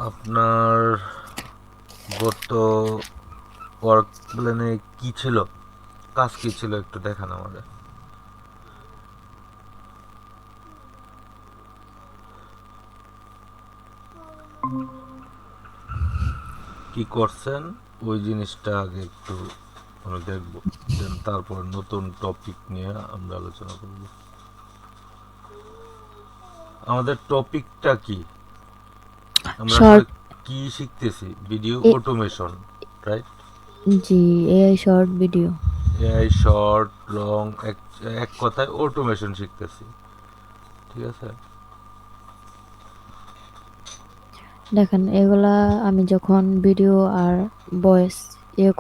আপনার গত ওয়ার্ক প্ল্যানে কি ছিল, কাজ কি ছিল একটু দেখান আমাদের। কি করছেন ওই জিনিসটা আগে একটু আমি দেখব, দেন তারপর নতুন টপিক নিয়ে আমরা আলোচনা করব। আমাদের টপিকটা কি, আমরা আসলে শর্ট কি শিখতেছি? ভিডিও এ অটোমেশন, রাইট? জি, AI short video. AI short long, এক এক কথায় অটোমেশন শিখতেছি, ঠিক আছে? দেখেন এগুলা আমি যখন ভিডিও আর ভয়েস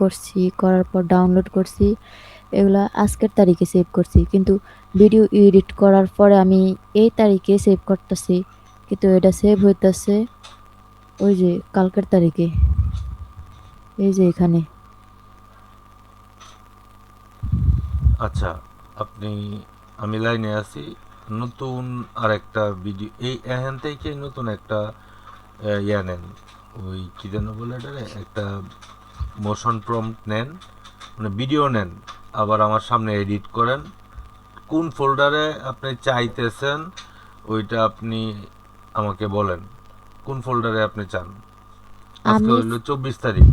করছি, করার পর ডাউনলোড করছি, এগুলা আজকের তারিখে সেভ করছি, কিন্তু ভিডিও এডিট করার পরে আমি এই তারিখে সেভ করতেছি, কিন্তু এটা সেভ হইতাছে ওই যে কালকের তারিখে, এই যে এখানে। আচ্ছা, আপনি, আমি লাইনে আছি। নতুন আর একটা ভিডিও এই এখান থেকে নতুন একটা ইয়া নেন, ওই কি যেন বলে এটারে, একটা মোশন প্রম্পট নেন, মানে ভিডিও নেন, আবার আমার সামনে এডিট করেন। কোন ফোল্ডারে আপনি চাইতেছেন ওইটা আপনি আমাকে বলেন, কোন ফোল্ডারে আপনি চান। আজকে আমি হইল 24 তারিখ,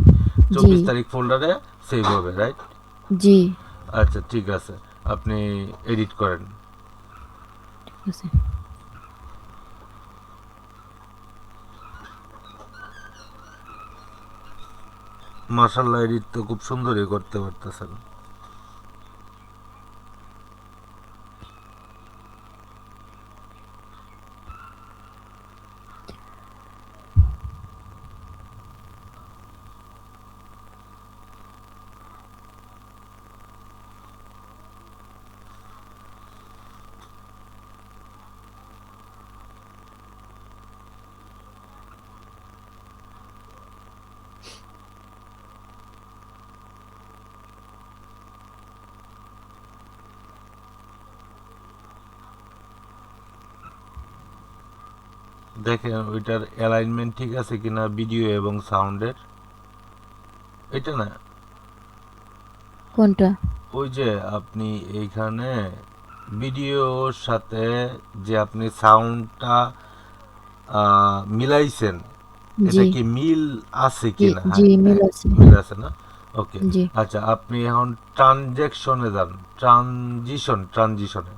জি 24 তারিখ ফোল্ডারে সেভ হবে, রাইট? জি আচ্ছা ঠিক আছে, আপনি এডিট করেন। ঠিক আছে। মার্শাল্লাহ, এডিট তো খুব সুন্দরই করতে পারতেছেন। দেখেন ওইটার অ্যালাইনমেন্ট ঠিক আছে কিনা ভিডিও এবং সাউন্ডের। এটা না, কোনটা? ওই যে আপনি এইখানে ভিডিওর সাথে যে আপনি সাউন্ডটা মিলাইছেন, জি এটা কি মিল আছে জি কিনা? জি হ্যাঁ মিল হ্যাঁ, আছে। মিল আছে না? ওকে। জি আচ্ছা, আপনি এখন ট্রানজ্যাকশনে যান, ট্রানজিশনে।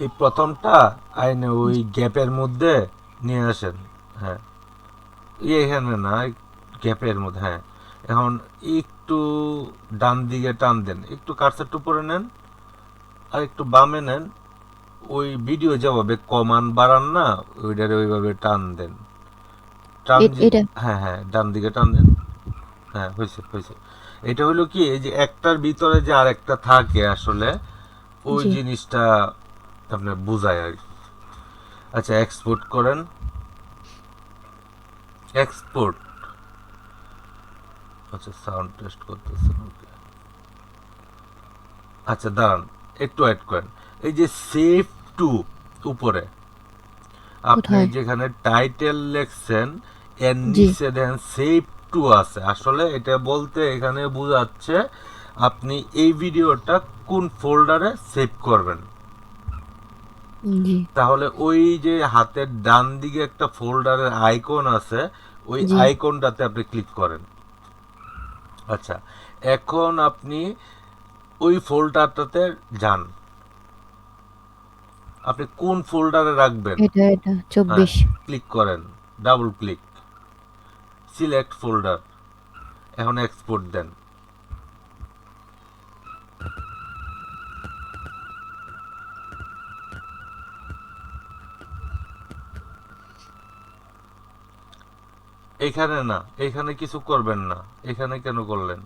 এই প্রথমটা আইনে ওই গ্যাপের মধ্যে নিয়ে আসেন। হ্যাঁ, এখানে না, গ্যাপের মধ্যে, হ্যাঁ। এখন একটু ডান দিকে টান দেন, একটু কার্সারটা উপরে নেন, আর একটু বামে নেন। ওই ভিডিও যেভাবে কমান বাড়ান না, ওইটারে ওইভাবে টান দেন। এটা হ্যাঁ হ্যাঁ, ডান দিকে টান দেন। হ্যাঁ, হয়েছে হয়েছে। এটা হলো কি, এই যে একটার ভিতরে যে আর একটা থাকে আসলে, ওই জি জিনিসটা আপনার বোঝায় আর কি। আচ্ছা, এক্সপোর্ট করেন, এক্সপোর্ট। আচ্ছা, সাউন্ড টেস্ট করতেছেন, ওকে। আচ্ছা দাঁড়ান, একটু অ্যাড করেন। এই যে সেভ টু উপরে, আপনি কোথায়? যেখানে টাইটেল লেখছেন, এর জি নিচে দেখেন সেভ টু আছে। আসলে এটা বলতে এখানে বোঝাচ্ছে আপনি এই ভিডিওটা কোন ফোল্ডারে সেভ করবেন। জি তাহলে ওই যে হাতের ডান দিকে একটা ফোল্ডারের আইকন আছে, ওই জি আইকনটাতে আপনি ক্লিক করেন। আচ্ছা, এখন আপনি ওই ফোল্ডারটাতে যান, আপনি কোন ফোল্ডারে রাখবেন। এটা হ্যাঁ, 24। ক্লিক করেন, ডাবল ক্লিক, সিলেক্ট ফোল্ডার, এখন এক্সপোর্ট দেন। এখানে না, এখানে কিছু করবেন না। এখানে কেন করলেন?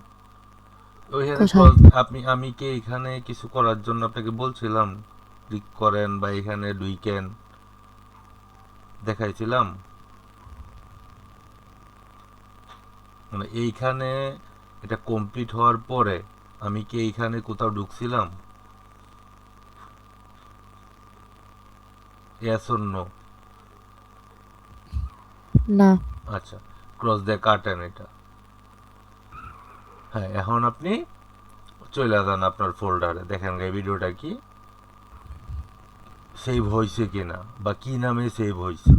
ওইখানে কোথায়? আমি কি এখানে কিছু করার জন্য আপনাকে বলছিলাম ক্লিক করেন বা এখানে ঢুইকেন, দেখাইছিলাম? মানে এইখানে এটা কমপ্লিট হওয়ার পরে আমি কি এইখানে কোথাও ঢুকছিলাম? Yes or no? না। আচ্ছা, ক্রস দিয়ে কাটেন এটা। হ্যাঁ, এখন আপনি চলে যান আপনার ফোল্ডারে, দেখেন এই ভিডিওটা কি সেভ হয়েছে কিনা বা কি নামে সেভ হয়েছে।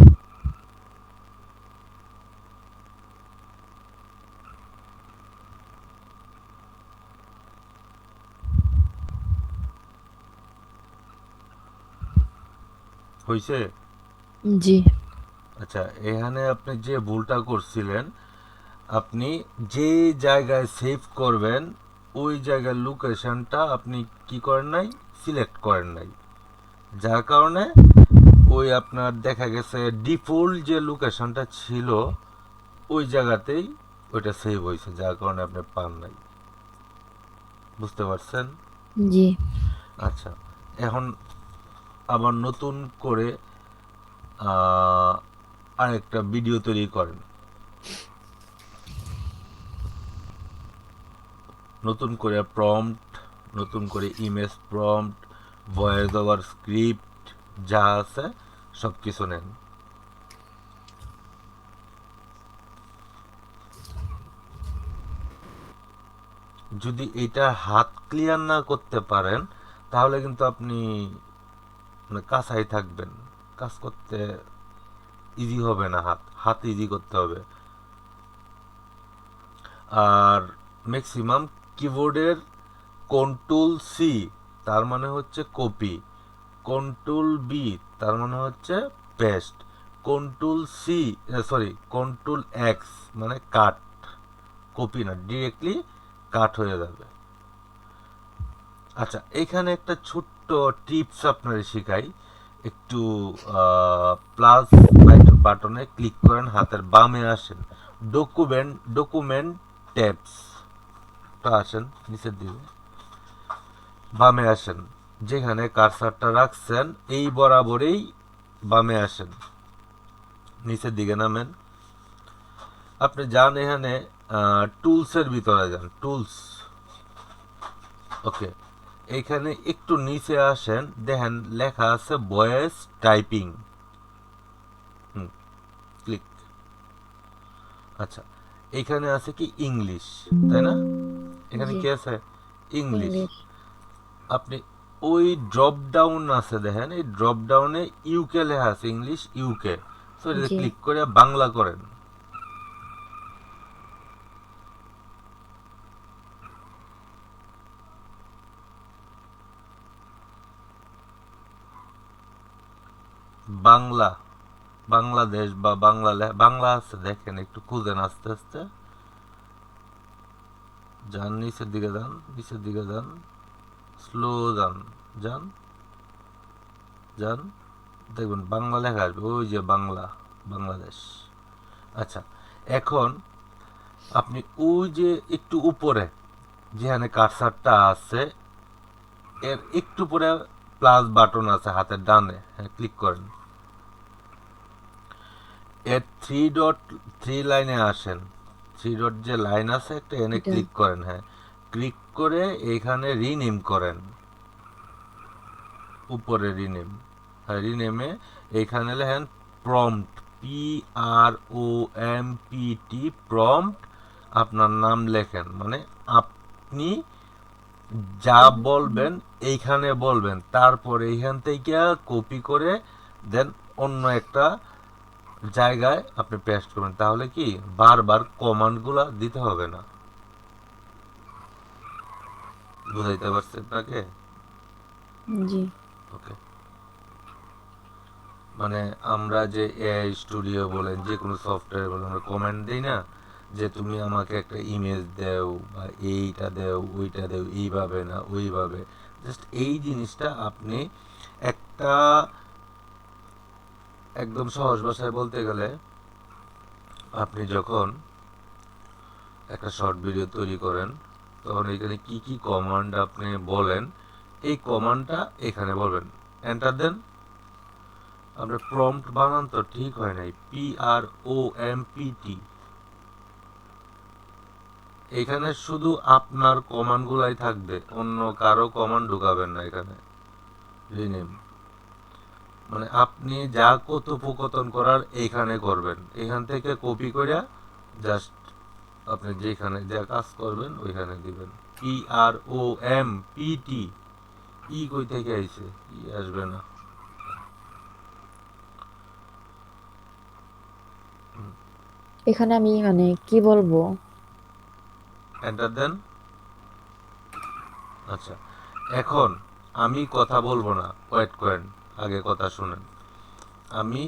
হয়েছে? জি। আচ্ছা, এখানে আপনি যে ভুলটা করছিলেন, আপনি যে জায়গায় সেভ করবেন ওই জায়গার লোকেশনটা আপনি কি করেন নাই, সিলেক্ট করেন নাই, যার কারণে ওই আপনার দেখা গেছে ডিফল্ট যে লোকেশনটা ছিল ওই জায়গাতেই ওইটা সেভ হয়েছে, যার কারণে আপনি পান নাই। বুঝতে পারছেন? জি। আচ্ছা, এখন আবার নতুন করে আহ, আরেকটা ভিডিও তৈরি করেন। নতুন করে প্রম্পট, নতুন করে image prompt, voice over script যা আছে সব কিছু নেন। যদি এটা হাত ক্লিয়ার না করতে পারেন তাহলে কিন্তু আপনি মানে কাঁচাই থাকবেন, কাজ করতে ইজি হবে না, হাত হাত ইজি করতে হবে। আর ম্যাক্সিমাম কিবোর্ডের কন্ট্রোল সি তার মানে হচ্ছে কপি, কন্ট্রোল বি তার মানে হচ্ছে paste, control C sorry control X মানে কাট, কপি না, ডিরেক্টলি কাট হয়ে যাবে। আচ্ছা, এখানে একটা ছোট্ট টিপস আপনার শিখাই। একটু প্লাস বাটনে ক্লিক করেন, হাতের বামে আসেন, ডকুমেন্ট ডকুমেন্ট ট্যাবস আসেন, নিচের দিকে বামে আসেন, যেখানে কারসারটা রাখছেন এই বরাবরই বামে আসেন, নিচের দিকে নামেন। আপনি যান এখানে টুলসের ভিতরে যান, টুলস। ওকে, এইখানে একটু নিচে আসেন, দেখেন লেখা আছে ভয়েস টাইপিং। ক্লিক। আচ্ছা, এখানে আছে কি ইংলিশ, তাই না? এখানে জি। কি আছে? ইংলিশ। ইংলিশ। আপনি ওই ড্রপ ডাউন আছে দেখেন, এই ড্রপ ডাউনে ইউকে লেখা আছে, ইংলিশ ইউকে, তো এটা জি। ক্লিক করে বাংলা করেন। বাংলা, বাংলাদেশ বা বাংলা বাংলা আছে দেখেন, একটু খুঁজেন আস্তে আস্তে, যান নিচের দিকে যান, নিচের দিকে যান, স্লো যান, যান, যান, দেখবেন বাংলা লেখা আসবে, ওই যে বাংলা, বাংলাদেশ। আচ্ছা, এখন আপনি ওই যে একটু উপরে যেখানে কারসারটা আছে এর একটু পরে প্লাস বাটন আছে হাতের ডানে, হ্যাঁ ক্লিক করেন। এর থ্রি ডট, থ্রি লাইনে আসেন, থ্রি ডট যে লাইন আছে একটা, এনে এটা। ক্লিক করেন। হ্যাঁ, ক্লিক করে এখানে রিনেম করেন, উপরে রিনেম। হ্যাঁ, রিনেমে এইখানে লেখেন প্রম্পট, PROMPT, প্রম্পট। আপনার নাম লেখেন, মানে আপনি যা বলবেন এইখানে বলবেন, তারপর এইখান থেকে কপি করে দেন অন্য একটা জায়গায় আপনি পেস্ট করবেন, তাহলে কি বারবার কমান্ডগুলো দিতে হবে না। বুঝাইতে পারছি আপনাকে? জি। ওকে, মানে আমরা যে এআই স্টুডিও বলেন, যে কোনো সফটওয়্যার বলেন, আমরা কমেন্ট দিই না যে তুমি আমাকে একটা ইমেজ দাও বা এইটা দাও ওইটা দাও, এইভাবে না ওইভাবে। জাস্ট এই জিনিসটা আপনি একটা, একদম সহজ ভাষায় বলতে গেলে, আপনি যখন একটা শর্ট ভিডিও তৈরি করেন তখন এখানে কি কি কমান্ড আপনি বলেন, এই কমান্ডটা এখানে বলবেন, এন্টার দেন। আপনার প্রম্পট বানান তো ঠিক হয় নাই, PROMPT। এখানে শুধু আপনার কমান্ডগুলাই থাকবে, অন্য কারো কমান্ড ঢুকাবেন না এখানে। রিনেম, মানে আপনি যা কথোপকথন করার এইখানে করবেন, এখান থেকে কপি করে জাস্ট আপনি যেখানে যা কাজ করবেন ওইখানে দিবেন। PROMPT, কই থেকে আইছে? আসবে না। এখানে আমি মানে কি বলবো? এন্টার দেন। আচ্ছা, এখন আমি কথা বলবো না, ওয়েট করেন, আগে কথা শুনেন। আমি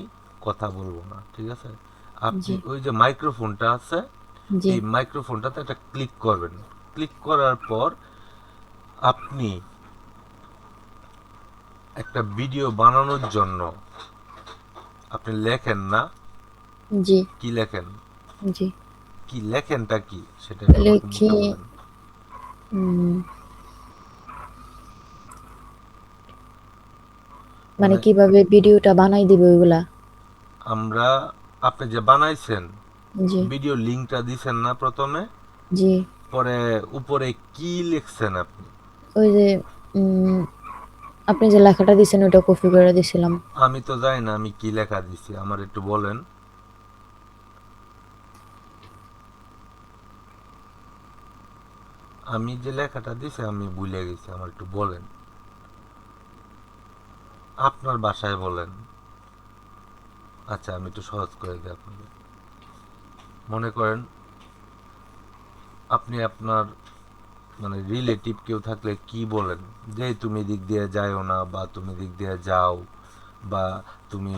কথা বলবো না, ঠিক আছে? আপনি জি, ওই যে মাইক্রোফোনটা আছে, জি, এই মাইক্রোফোনটাতে একটা ক্লিক করবেন। ক্লিক করার পর আপনি একটা ভিডিও বানানোর জন্য আপনি লেখেন না, জি, কি লেখেন, জি। কি লেখেনটা কি সেটা একটু আমাকে লিখি মুখে বলেন। উম মানে মানে কিভাবে ভিডিওটা বানাই দিবে ওইগুলা? আমরা, আপনি যে বানাইছেন জি, ভিডিও লিংকটা দিছেন না প্রথমে, জি। পরে উপরে কি লিখছেন আপনি? ওই যে উম আপনি যে লেখাটা দিছেন ওটা কপি করে দিছিলাম। আমি তো জানি না আমি কি লেখা দিছি, আমার একটু বলেন। আমি যে লেখাটা দিছি আমি ভুলে গেছি, আমার একটু বলেন, আপনার বাসায় বলেন। আচ্ছা, আমি একটু সহজ করে দিই আপনাকে। মনে করেন আপনি আপনার মানে রিলেটিভ কেউ থাকলে কি বলেন, যে তুমি দিক দিয়ে যাও না, বা তুমি দিক দিয়ে যাও, বা তুমি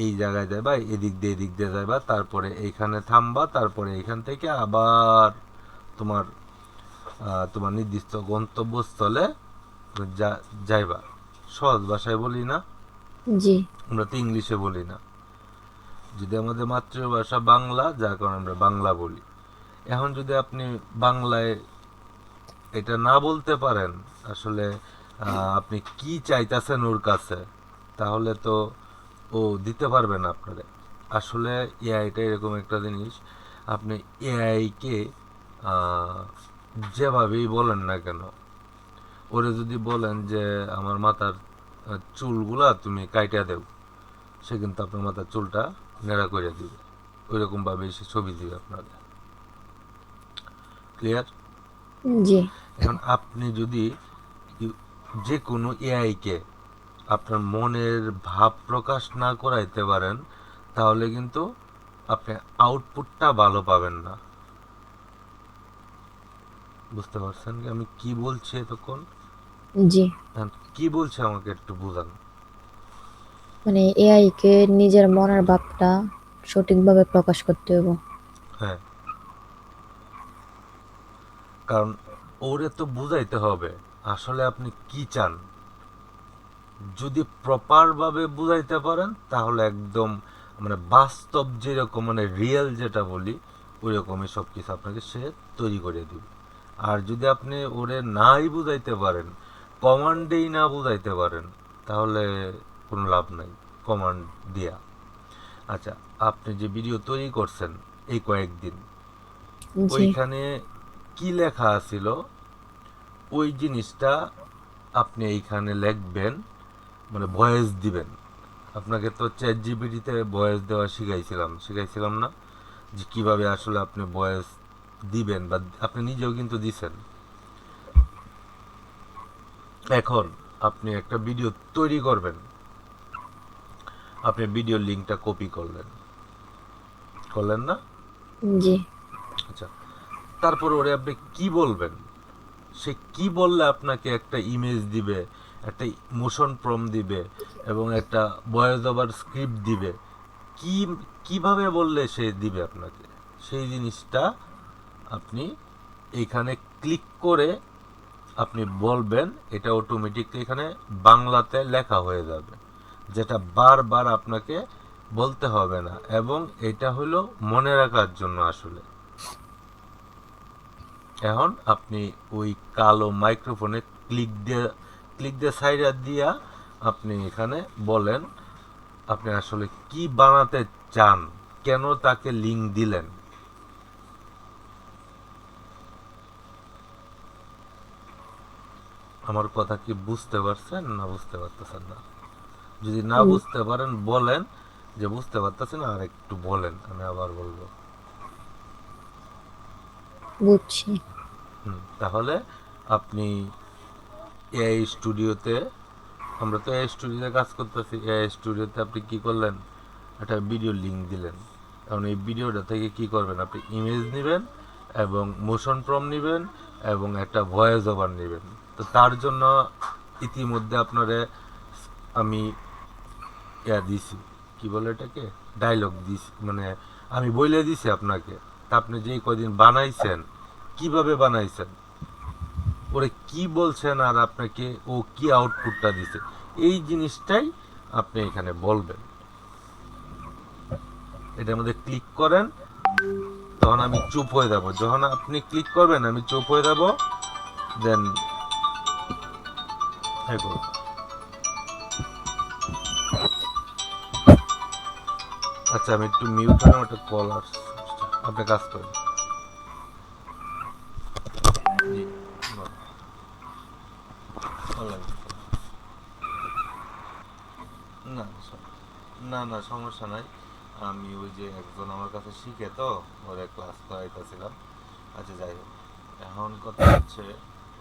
এই জায়গায় যাবা, এদিক দিয়ে যাবা, তারপরে এইখানে থামবা, তারপরে এইখান থেকে আবার তোমার তোমার নির্দিষ্ট গন্তব্যস্থলে যাইবা। সহজ ভাষায় বলি না, জি, আমরা তো ইংলিশে বলি না। যদি আমাদের মাতৃভাষা বাংলা, যার কারণে আমরা বাংলা বলি। এখন যদি আপনি বাংলায় এটা না বলতে পারেন আসলে আপনি কি চাইতেছেন ওর কাছে, তাহলে তো ও দিতে পারবে না আপনারে। আসলে এআইটা এরকম একটা জিনিস, আপনি এআইকে যেভাবেই বলেন না কেন, ওরে যদি বলেন যে আমার মাথার চুলগুলা তুমি কাইটা দেও, সে কিন্তু আপনার মাথার চুলটা নেড়া করে দিবে, ওইরকম ভাবে সে ছবি দিবে আপনাকে। ক্লিয়ার? জি, এখন আপনি যদি যে কোনো এআইকে আপনার মনের ভাব প্রকাশ না করাইতে পারেন, তাহলে কিন্তু আপনি আউটপুটটা ভালো পাবেন না। বুঝতে পারছেন কি আমি কি বলছি এতক্ষণ? জি। এখন কি বলছে আমাকে একটু বুঝান। মানে এআই কে নিজের মনের ভাবটা সঠিকভাবে প্রকাশ করতে হবে। হ্যাঁ, কারণ ওরে তো বুঝাইতে হবে আসলে আপনি কি চান। যদি প্রপার ভাবে বুঝাইতে পারেন তাহলে একদম মানে বাস্তব যেরকম মানে রিয়েল যেটা বলি ওই রকমই সব কিছু আপনাকে সে তৈরি করে দিবে। আর যদি আপনি ওরে নাই বুঝাইতে পারেন, কমান্ডেই না বুঝাইতে পারেন, তাহলে কোনো লাভ নাই কমান্ড দিয়া। আচ্ছা, আপনি যে ভিডিও তৈরি করছেন এই কয়েকদিন, জি, ওইখানে কি লেখা আছিল ওই জিনিসটা আপনি এইখানে লিখবেন, মানে ভয়েস দিবেন। আপনাকে তো চ্যাট জিপিটিতে ভয়েস দেওয়া শিখাইছিলাম না, যে কিভাবে আসলে আপনি ভয়েস দিবেন, বা আপনি নিজেও কিন্তু দিছেন। এখন আপনি একটা ভিডিও তৈরি করবেন, আপনি ভিডিওর লিঙ্কটা কপি করলেন, করলেন না? জি, আচ্ছা, তারপর ওরে আপনি কি বলবেন, সে কি বললে আপনাকে একটা ইমেজ দিবে, একটা মোশন প্রম দিবে, এবং একটা ভয়েস ওভার স্ক্রিপ্ট দিবে, কি কিভাবে বললে সে দিবে আপনাকে, সেই জিনিসটা আপনি এইখানে ক্লিক করে আপনি বলবেন, এটা অটোমেটিকলি এখানে বাংলাতে লেখা হয়ে যাবে, যেটা বারবার আপনাকে বলতে হবে না, এবং এটা হলো মনে রাখার জন্য আসলে। এখন আপনি ওই কালো মাইক্রোফোনে ক্লিক দিয়ে সাইডে দিয়া আপনি এখানে বলেন আপনি আসলে কি বানাতে চান, কেন তাকে লিঙ্ক দিলেন। আমার কথা কি বুঝতে পারছেন না বুঝতে পারতেছেন না? যদি না হুম, বুঝতে পারেন বলেন যে বুঝতে পারতেছি না, আর একটু বলেন, আমি আবার বলবো। বুঝছি। তাহলে আপনি এআই স্টুডিওতে, আমরা তো এআই স্টুডিওতে কাজ করতেছি, এআই স্টুডিওতে আপনি কি করলেন, একটা ভিডিও লিঙ্ক দিলেন। এখন এই ভিডিওটা থেকে কি করবেন, আপনি ইমেজ নেবেন এবং মোশন প্রম নেবেন এবং একটা ভয়েস ওভার নেবেন। তো তার জন্য ইতিমধ্যে আপনারে আমি দিছি, কি বলে এটাকে, ডায়লগ দিছি, মানে আমি বলে দিছি আপনাকে। তা আপনি যেই কদিন বানাইছেন, কিভাবে বানাইছেন, ওরে কি বলছেন, আর আপনাকে ও কি আউটপুটটা দিছে, এই জিনিসটাই আপনি এখানে বলবেন। এটার মধ্যে ক্লিক করেন, তখন আমি চুপ হয়ে যাব, যখন আপনি ক্লিক করবেন আমি চুপ হয়ে যাব, দেন আচ্ছা আমি একটু মিউট হলাম, একটা কল আসছে, আপনি কাজ করেন। জি, বলেন। অনলাইন, না না না সমস্যা নাই। আমি ওই যে একজন আমার কাছে শিখে, তো ওরে ক্লাস করাইতেছিলাম। আচ্ছা যাই হোক, এখন কথা হচ্ছে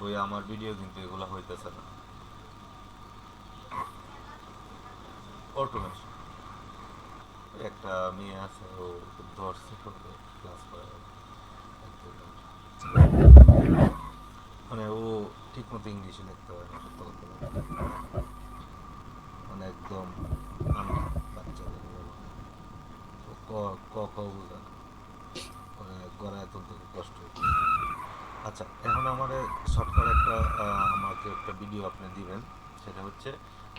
ওই আমার ভিডিও কিন্তু এগুলো হইতেছে না অটোমেশন। একটা মেয়ে আছে, ও ধরছে, ক্লাস করে মানে ও ঠিক মতো ইংলিশে লিখতে পারে না, সত্য কথা বলতে। মানে একদম আন্ডা বাচ্চাদের মতো। ও ক ক খ বোঝে না, মানে গড়ায় তুলতে খুব কষ্ট হইতেছে। আচ্ছা এখন আমার শর্টকাট একটা আমাকে একটা ভিডিও আপনি দিবেন। সেটা হচ্ছে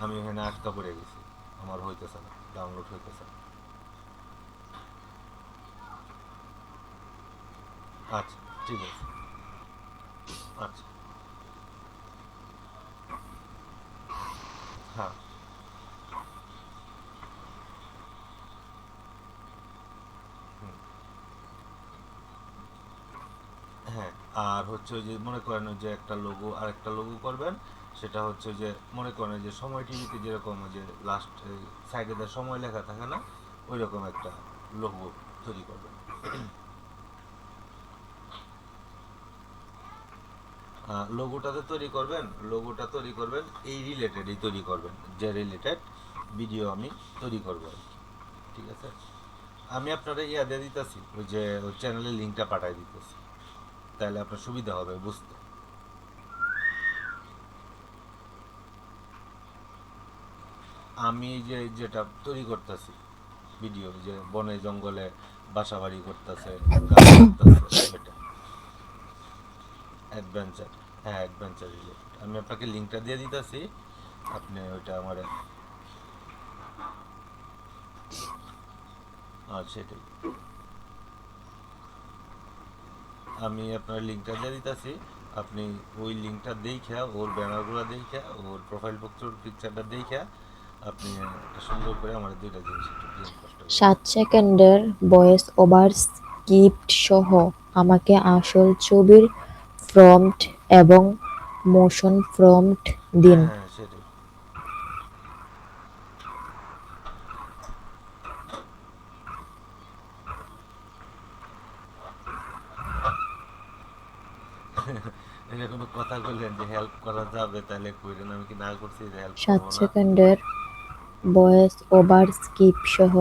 আমি এখানে আটকা পড়ে গেছি, আমার হইতেছে না, ডাউনলোড হইতেছে না। আচ্ছা ঠিক আছে। আচ্ছা, হ্যাঁ, হুম, হ্যাঁ। আর হচ্ছে ওই যে মনে করেন ওই যে একটা লোগো আর একটা লোগো করবেন, সেটা হচ্ছে যে মনে করেন যে সময় টিভিতে যেরকম ওই যে লাস্ট সাইডে তার সময় লেখা থাকে না, ওই রকম একটা লোগো তৈরি করবেন। লোগোটাতে তৈরি করবেন, লোগোটা তৈরি করবেন এই রিলেটেডই তৈরি করবেন, যে রিলেটেড ভিডিও আমি তৈরি করবো আর কি। ঠিক আছে, আমি আপনারা ইয়া দিয়ে দিতেছি, ওই যে ওই চ্যানেলের লিঙ্কটা পাঠাই দিতেছি, তাহলে আপনার সুবিধা হবে বুঝতে। আমি যে যেটা তৈরি করতেছি ভিডিও, যে বনে জঙ্গলে বাসা বাড়ি করতেছে, কাজ করতেছে, ওইটা অ্যাডভেঞ্চার। হ্যাঁ অ্যাডভেঞ্চার রিলেটেড, আমি আপনাকে লিঙ্কটা দিয়ে দিতেছি, আপনি ওইটা আমার, সেটাই, আমি আপনার লিঙ্কটা দিয়ে দিতেছি। আপনি ওই লিঙ্কটা দেখা, ওর ব্যানারগুলো দেখা, ওর প্রোফাইল পিকচারটা দেখা, আপনি একটা সুন্দর করে আমার দুইটা জিনিস একটু প্রিন্ট কষ্ট করে 7 দেন। সেকেন্ডের ভয়েস ওভার স্ক্রিপ্ট সহ আমাকে আসল ছবির প্রম্পট এবং মোশন প্রম্পট দিন। হ্যাঁ হ্যাঁ সেটাই। এটা কোনো কথা বললেন যে হেল্প করা যাবে, তাহলে কইরেন, আমি কি না করছি যে হেল্প 7 করবো না? সেকেন্ডের ভয়েস ওভার স্ক্রিপ্ট সহ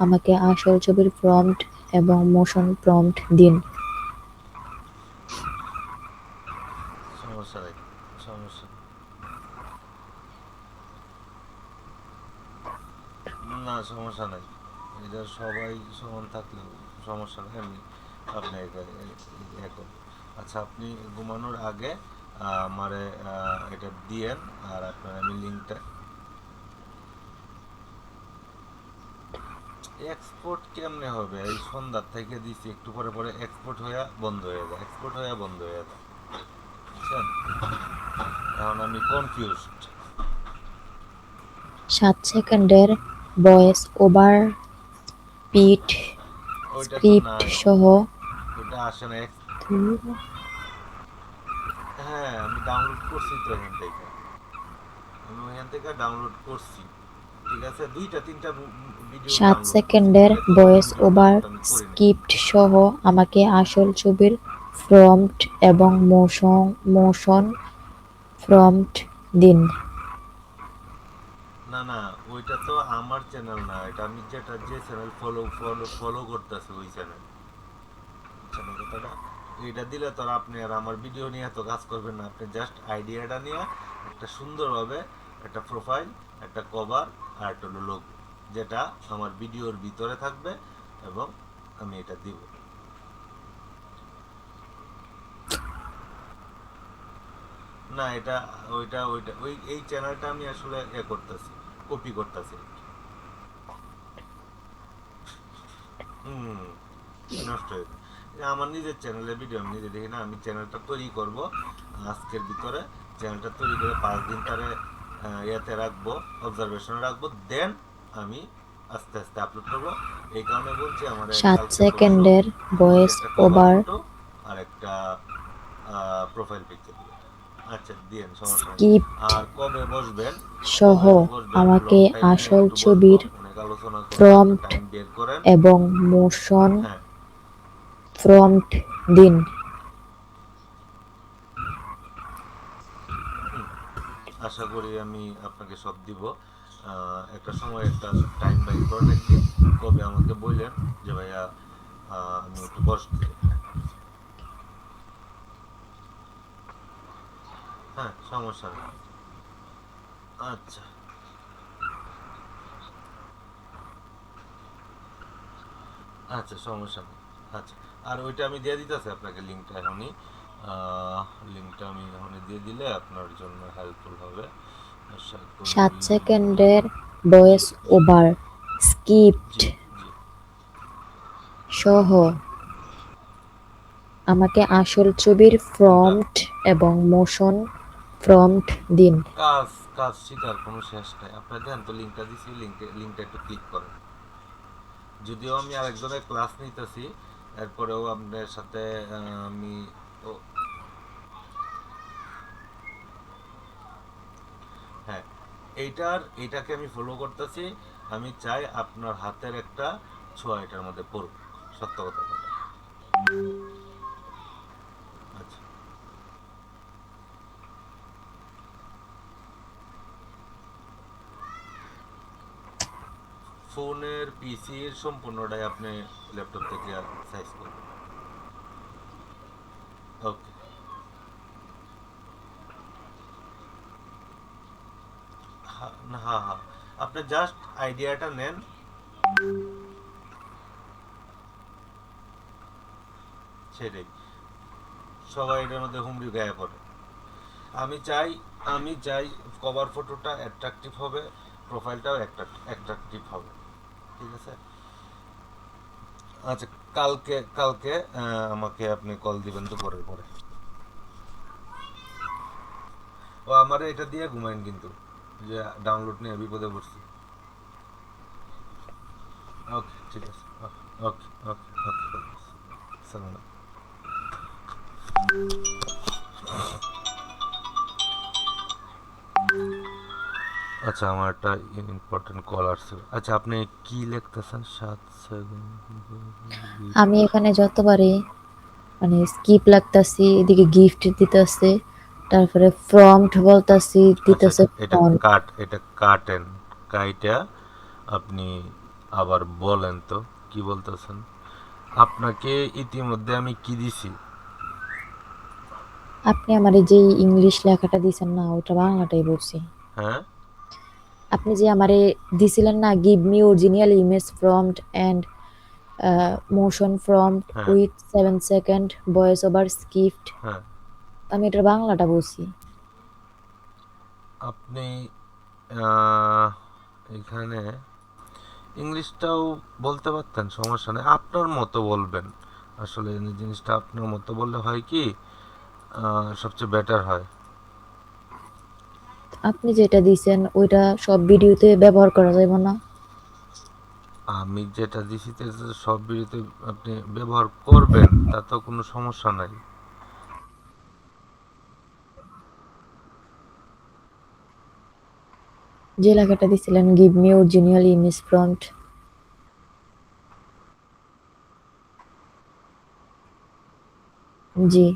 আমাকে আসল ছবির প্রম্পট এবং মোশন প্রম্পট দিন। সমস্যা নাই, সমস্যা নেই। না সমস্যা নাই, এটা সবাই সমান থাকলেও সমস্যা নেই। আমি আপনি এখন, আচ্ছা আপনি ঘুমানোর আগে আমারে এটা দিয়েন, আর আপনার আমি লিঙ্কটা এক্সপোর্ট কেমনে হবে, এই সন্ধ্যার থেকে দিছি, একটু পরে পরে এক্সপোর্ট হয়ে বন্ধ হয়ে যায়, এক্সপোর্ট হয়ে বন্ধ হয়ে যায়, বুঝছেন? এখন আমি কনফিউজড। 7 সেকেন্ডের ভয়েস ওভার পিট ওইটা তো স্ক্রিপ্ট নাই, সহ ওইটা আসে না হ্যাঁ আমি ডাউনলোড করছি তো এখান থেকে, আমি ওইখান থেকে ডাউনলোড করছি। ঠিক আছে, দুইটা তিনটা ভিডিও 7 ডাউনলোড করছি, সেকেন্ডের এত লং ভয়েস ওভার ভিডিও আমি করি নাই। স্ক্রিপ্ট সহ আমাকে আসল ছবির প্রম্পট এবং মোশন প্রম্পট দিন। না না, ওইটা তো আমার চ্যানেল না, এটা আমি যেটা যে চ্যানেল ফলো করতেছি ওই চ্যানেল, বুঝছেন কথাটা? এইটা দিলে তো আর আপনি আর আমার ভিডিও নিয়ে এত কাজ করবেন না, আপনি জাস্ট আইডিয়াটা নিয়ে একটা সুন্দরভাবে একটা প্রোফাইল, একটা কভার আর একটা হলো লোগো, যেটা আমার ভিডিওর ভিতরে থাকবে এবং আমি এটা দিব। না এটা ওইটা ওই এই চ্যানেলটা আমি আসলে করতেছি, কপি করতেছি। হুম, নষ্ট হয়ে যায়। আমার নিজের চ্যানেলের ভিডিও আমি নিজে দেখি না, আমি চ্যানেলটা তৈরি করব আজকের ভিতরে, চ্যানেলটা তৈরি করে 5 দিন তারে ইয়াতে রাখবো, অবজারভেশনে রাখবো, দেন আমি আস্তে আস্তে আপলোড করবো। এই কারণে বলছি আমার 7 কালকে পরশু সেকেন্ডের আমাকে ভয়েস একটা কভার ওভার ফটো আর একটা প্রোফাইল পিকচার দিবেন। আচ্ছা দিয়েন, সমস্যা নেই। স্ক্রিপ্ট আর কবে বসবেন, সহ কবে বসবেন, আমাকে লং টাইম নিয়ে আসল একটু বসবো, ছবির অনেক আলোচনা করবো, একটা প্রম্পট টাইম বের করেন। এবং মোশন হ্যাঁ, প্রম্পট দিন। হুম, আশা করি আমি আপনাকে সব দিব। একটা সময় একটা টাইম বাইর করেন একদিন, কবে আমাকে বললেন যে ভাইয়া আমি একটু বসতে চাই। হ্যাঁ, সমস্যা নেই। আচ্ছা, আচ্ছা, সমস্যা নেই। আচ্ছা, আর ওইটা আমি দিয়ে দিতেছি আপনাকে, লিঙ্কটা এখনই, লিঙ্কটা আমি এখনই দিয়ে দিলে আপনার জন্য হেল্পফুল হবে। আশা 7 করি। সেকেন্ডের জি ভয়েস জি ওভার স্ক্রিপ্ট জি জি। সহ আমাকে আসল ছবির কোনটা? প্রম্পট এবং মোশন প্রম্পট দিন। কাজ কাজ শিকার কোনো শেষ নাই, আপনার দেন তো, লিঙ্কটা দিছি, লিঙ্কটা একটু ক্লিক করেন। যদিও আমি আরেকজনের ক্লাস নিতেছি, এরপরেও আপনার সাথে আমি ও হ্যাঁ, এইটাকে আমি ফলো করতেছি। আমি চাই আপনার হাতের একটা ছোঁয়া এটার মধ্যে পড়ুক, সত্য কথা বলা। আচ্ছা, ফোনের পিসির সম্পূর্ণটাই আপনি ল্যাপটপ থেকে সাইজ করবেন। ওকে। হ্যাঁ হ্যাঁ হ্যাঁ, আপনি জাস্ট আইডিয়াটা নেন, সেটাই। সবাই এটার মধ্যে হুমড়ি গায়ে পড়ে। আমি চাই আমি চাই কভার ফটোটা অ্যাট্রাকটিভ হবে, প্রোফাইলটাও অ্যাট্রাকটিভ হবে। ঠিক আছে। আচ্ছা, কালকে কালকে আমাকে আপনি কল দিবেন দুপুরের পরে। ও আমারে এটা দিয়ে ঘুমাইন কিন্তু, যে ডাউনলোড নিয়ে বিপদে পড়ছি। ওকে, ঠিক আছে। ওকে ওকে ওকে ওকে। সালাম। আচ্ছা, আমার একটা ইম্পর্টেন্ট কল আসছে। আচ্ছা, আপনি কি লিখতেছেন? 7 সেকেন্ড। আমি এখানে যতবারই মানে স্কিপ লাগতাছি, এদিকে গিফট দিতেছে, তারপরে প্রম্পট বলতাছি, আচ্ছা, দিতেছে এটা ফন্ট। এটা কাটেন, কাইটা আপনি আবার বলেন তো কি বলতেছেন। আপনাকে ইতিমধ্যে আমি কি দিছি? আপনি আমার এই যে ইংলিশ লেখাটা দিছেন না, ওটা বাংলাটাই বলছি। হ্যাঁ আপনি যে আমারে দিছিলেন না, give me original image prompt and motion prompt হ্যাঁ with 7 second voice over script, হ্যাঁ, আমি এটার বাংলাটা বলছি। আপনি আহ, এখানে ইংলিশটাও বলতে পারতেন, সমস্যা নেই, আপনার মতো বলবেন। আসলে এই জিনিসটা আপনার মতো বললে হয় কি, সবচেয়ে বেটার হয়। আপনি যেটা দিছেন ওইটা সব ভিডিওতে ব্যবহার করা যাবে না? আমি যেটা দিছি সব ভিডিওতে আপনি ব্যবহার করবেন, তা তো কোনো সমস্যা নাই। যে লেখাটা দিছিলেন give me original image prompt. জি।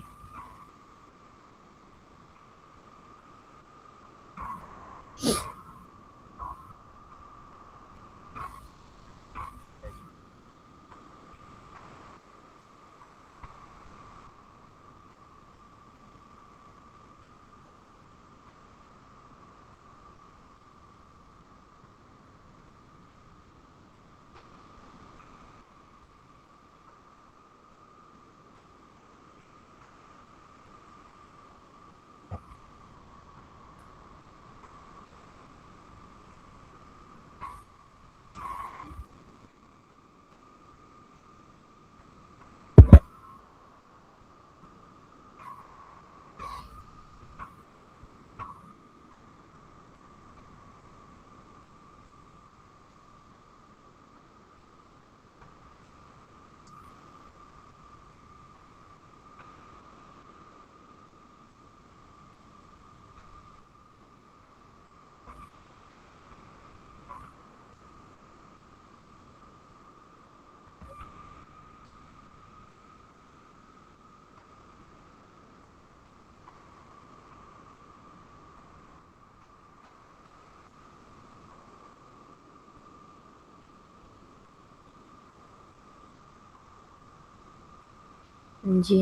জি।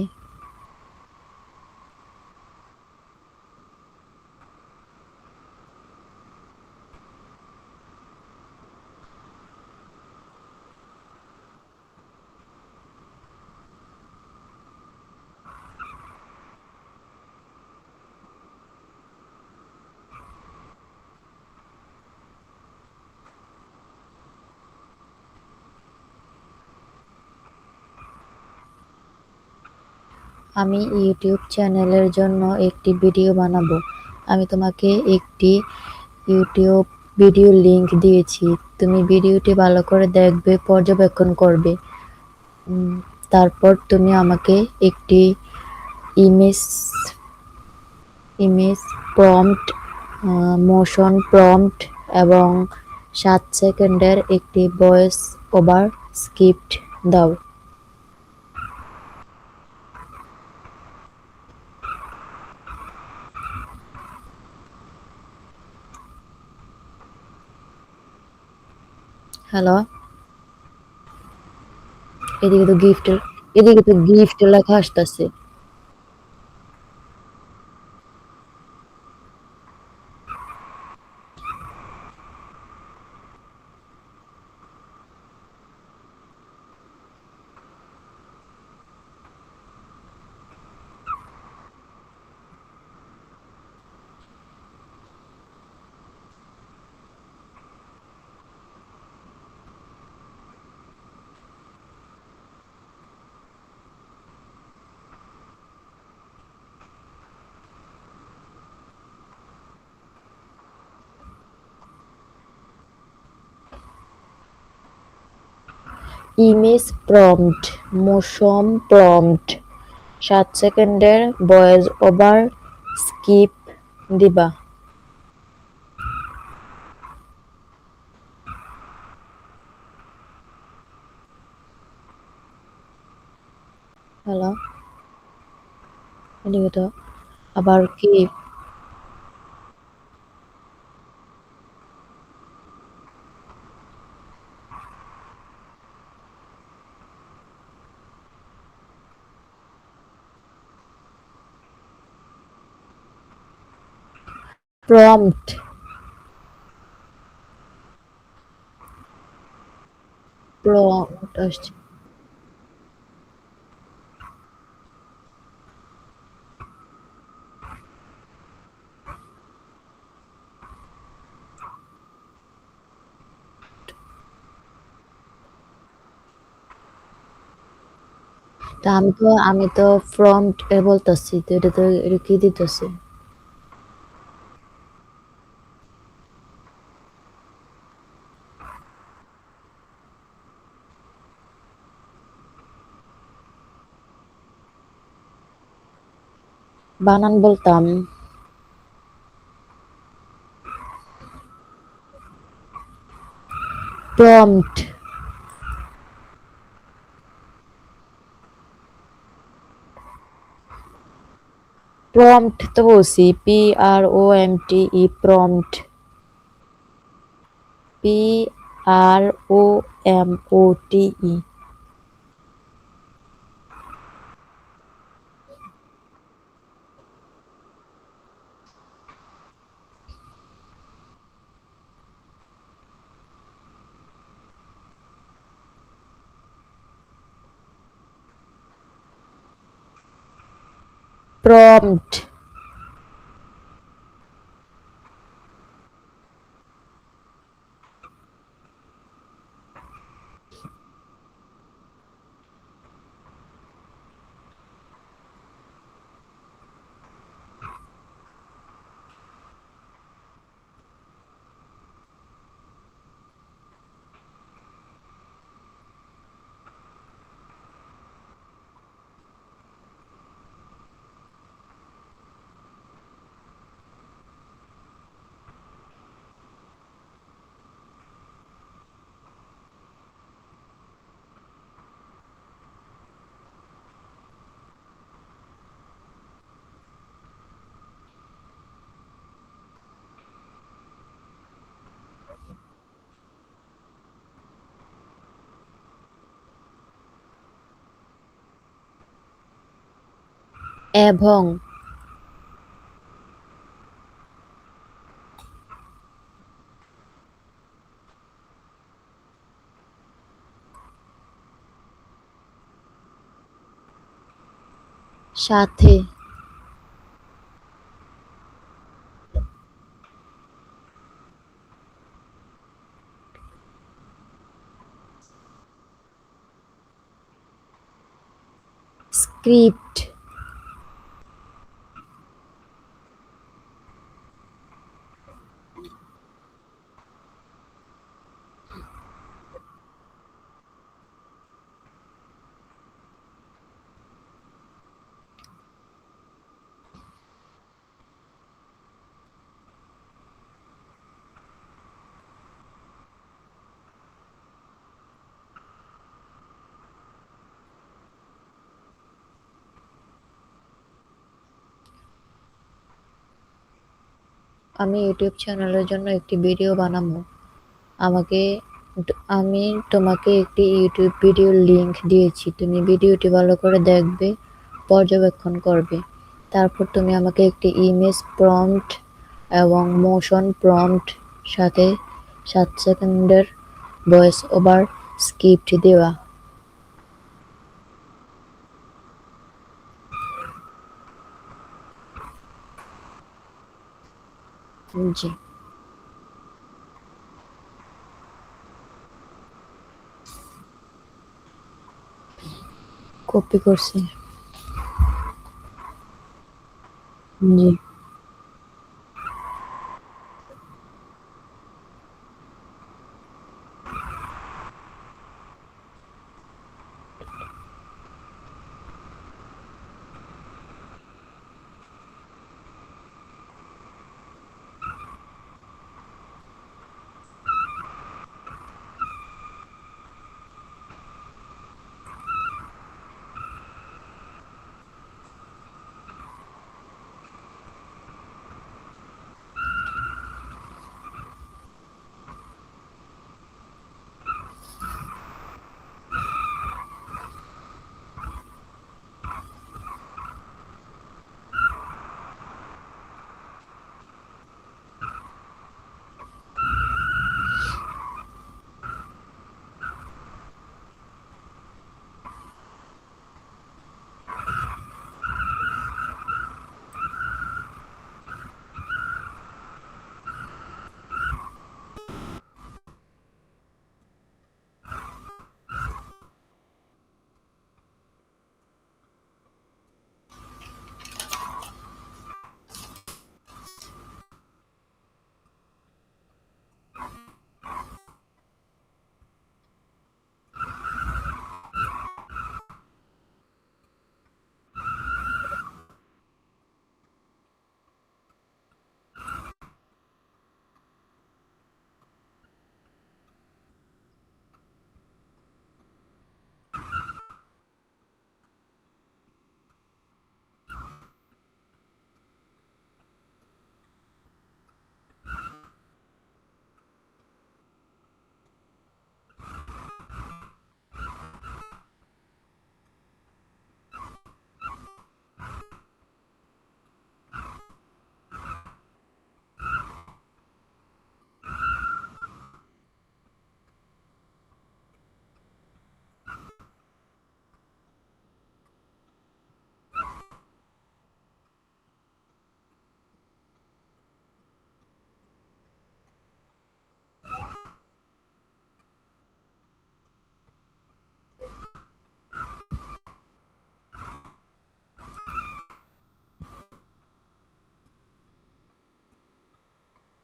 আমি ইউটিউব চ্যানেলের জন্য একটি ভিডিও বানাবো। আমি তোমাকে একটি ইউটিউব ভিডিও লিংক দিয়েছি। তুমি ভিডিওটি ভালো করে দেখবে, পর্যবেক্ষণ করবে। উম, তারপর তুমি আমাকে একটি image image prompt, motion prompt এবং 7 সেকেন্ডের একটি ভয়েস ওভার স্ক্রিপ্ট দাও। হ্যালো? এদিকে তো গিফট এদিকে তো গিফট লেখা আসতেছে। ইমেজ প্রম্পট, মোশন প্রম্পট, 7 সেকেন্ডের ভয়েস ওভার স্কিপ দিবা। হ্যালো? এদিকে তো আবার কি প্রম্পট, প্রম্পট আসছে। তা আমি তো প্রম্পট এ বলতেছি, তো এটা কি দিতেছে? বানান বলতাম। প্রম্পট। প্রম্পট তো বলছি, PROMPT, প্রম্পট। PROMOTE। প্রম্পট। এবং। সাথে। স্ক্রিপ্ট। আমি ইউটিউব চ্যানেলের জন্য একটি ভিডিও বানাবো। আমাকে আমি তোমাকে একটি ইউটিউব ভিডিওর লিংক দিয়েছি, তুমি ভিডিওটি ভালো করে দেখবে, পর্যবেক্ষণ করবে। তারপর তুমি আমাকে একটি ইমেজ প্রম্পট এবং মোশন প্রম্পট সাথে 7 সেকেন্ডের ভয়েস ওভার স্ক্রিপ্ট দেওয়া। জি। কপি করছি। জি।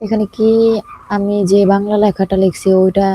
এখানে কি আমি যে বাংলা লেখাটা লিখছি ওইটা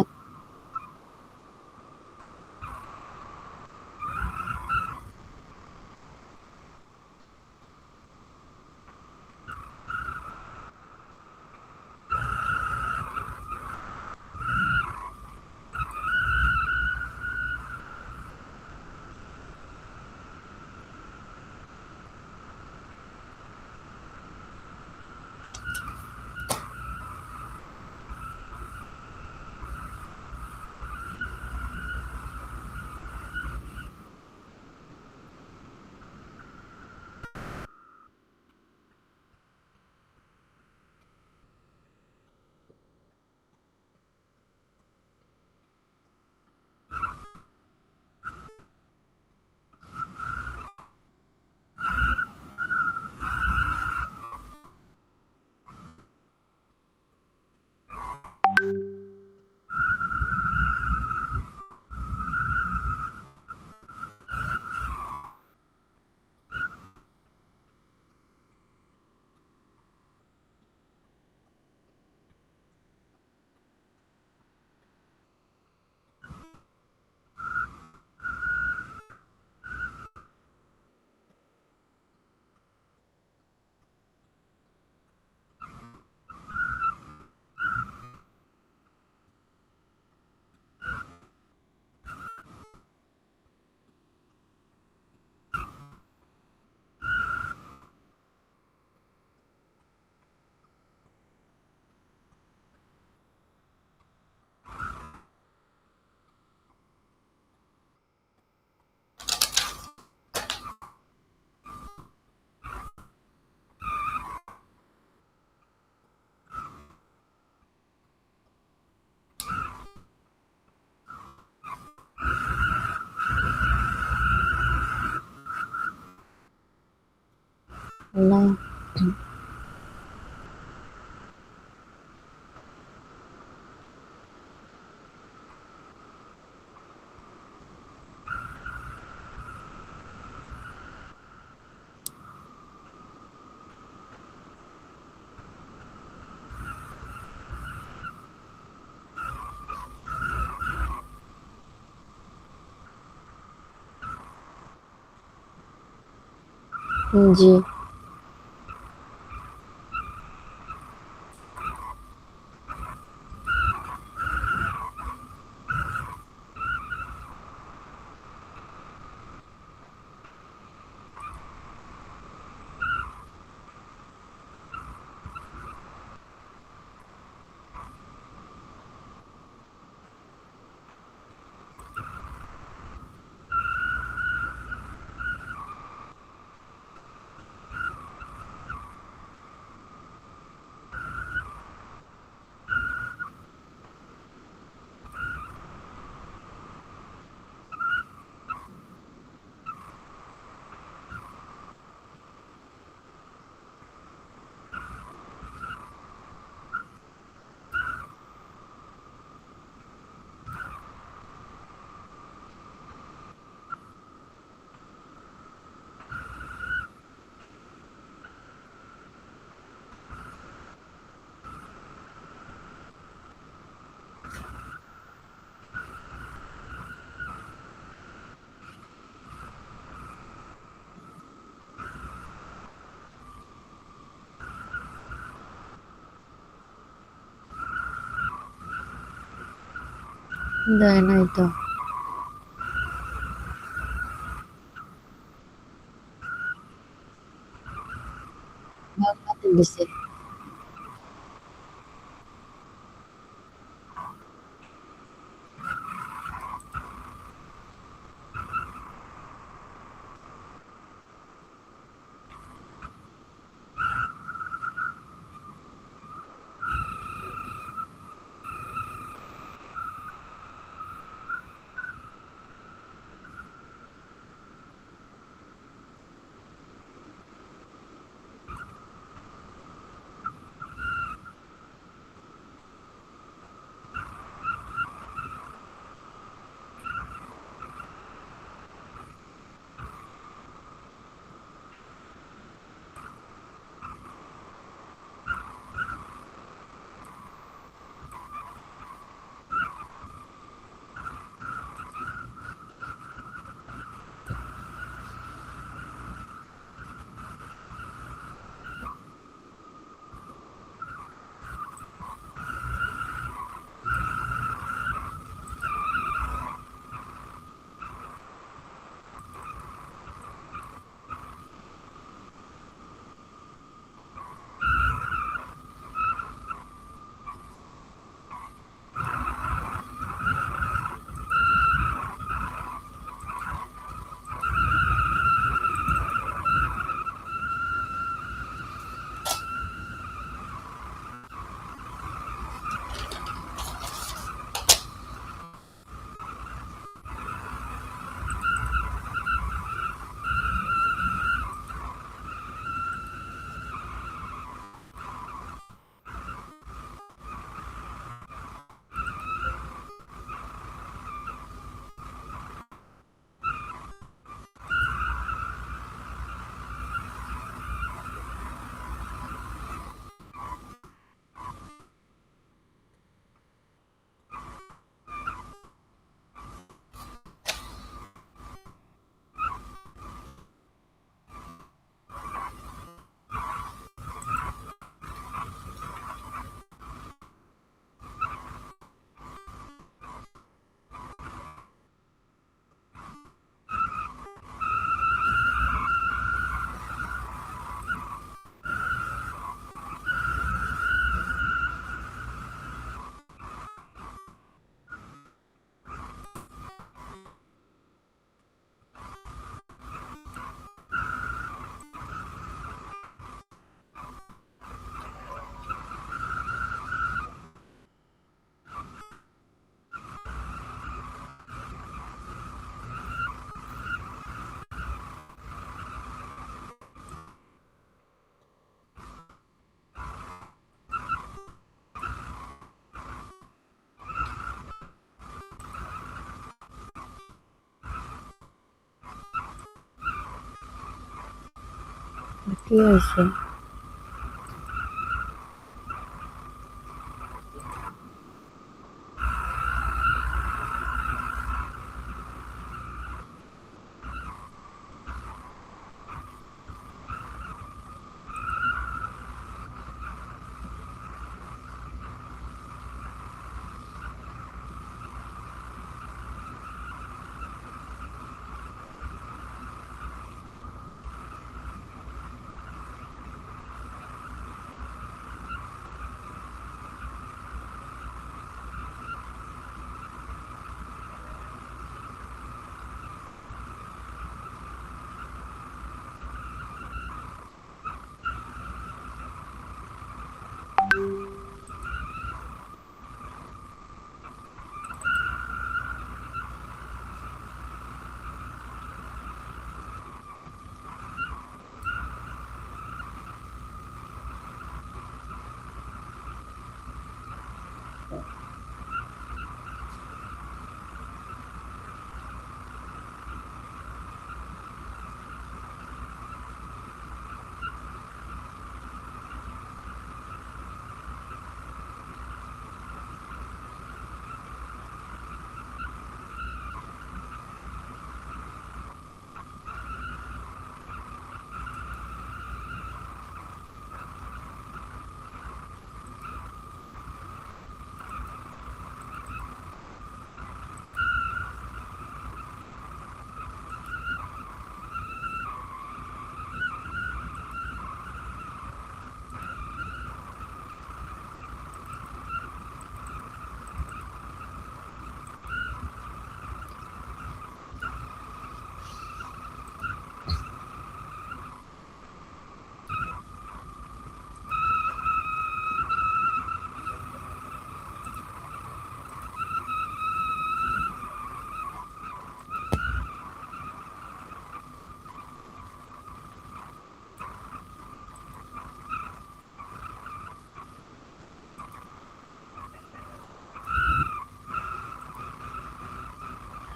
না। জি। দেয় নাই তো। বাংলাতে দিছে। কি হয়েছে?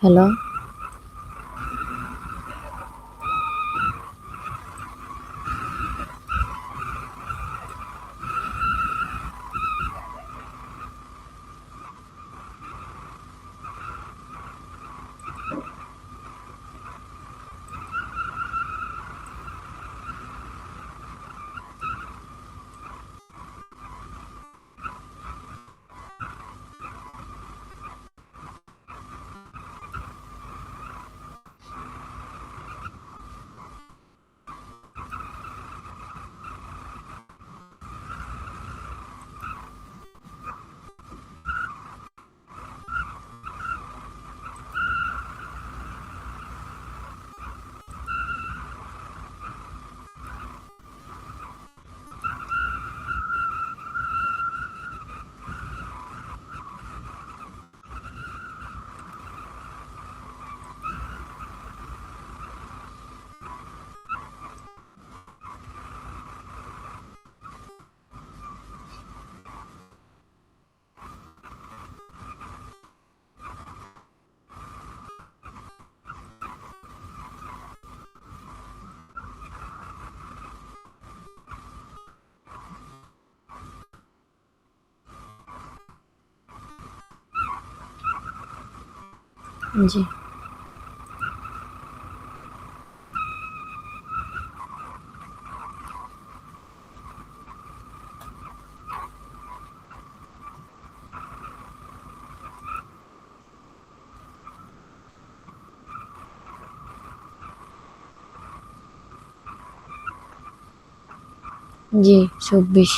হ্যালো? জি। জি, ২৪।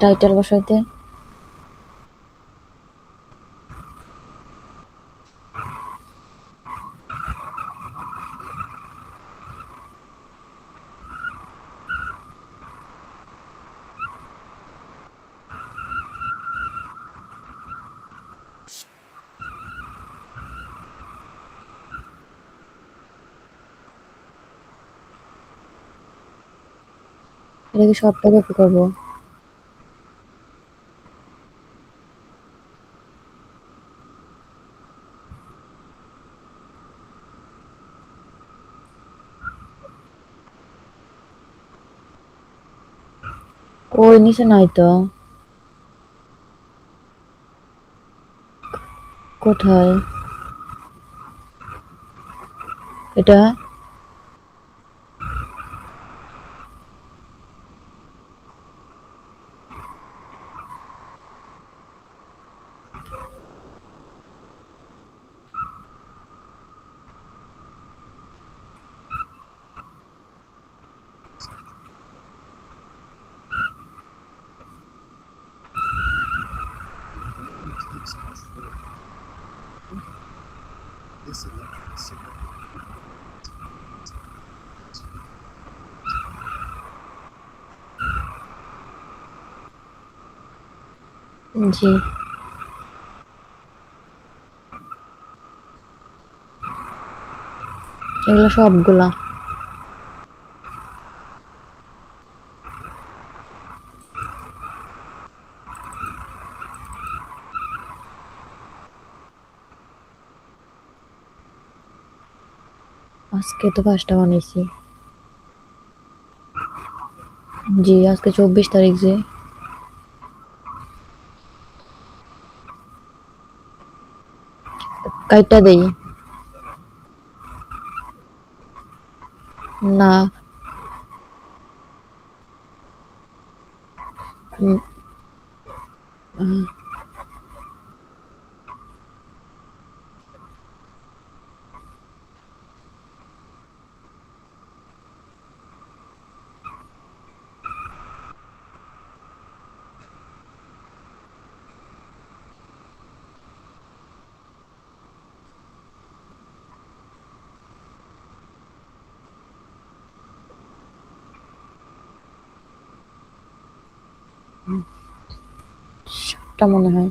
টাইটেল বসাইতে এটা কি সবটা কপি করবো? ওই নিচে নাই তো। কোথায় এটা? জি, এগুলো সবগুলা। আজকে তো 5টা বানাইছি। জি, আজকে 24 তারিখ যে। কাইটা দেই। না। উম, সাতটা মনে হয়।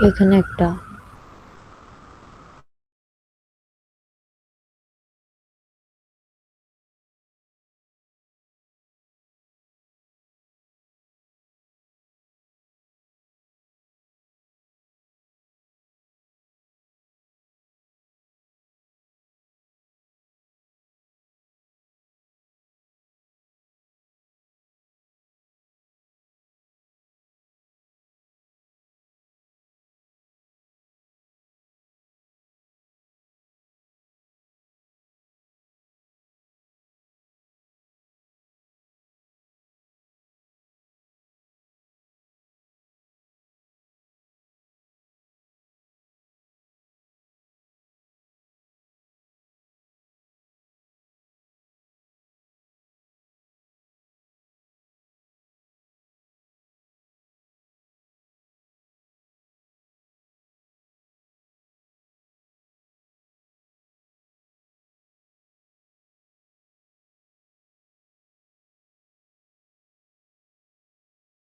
এখানে একটা।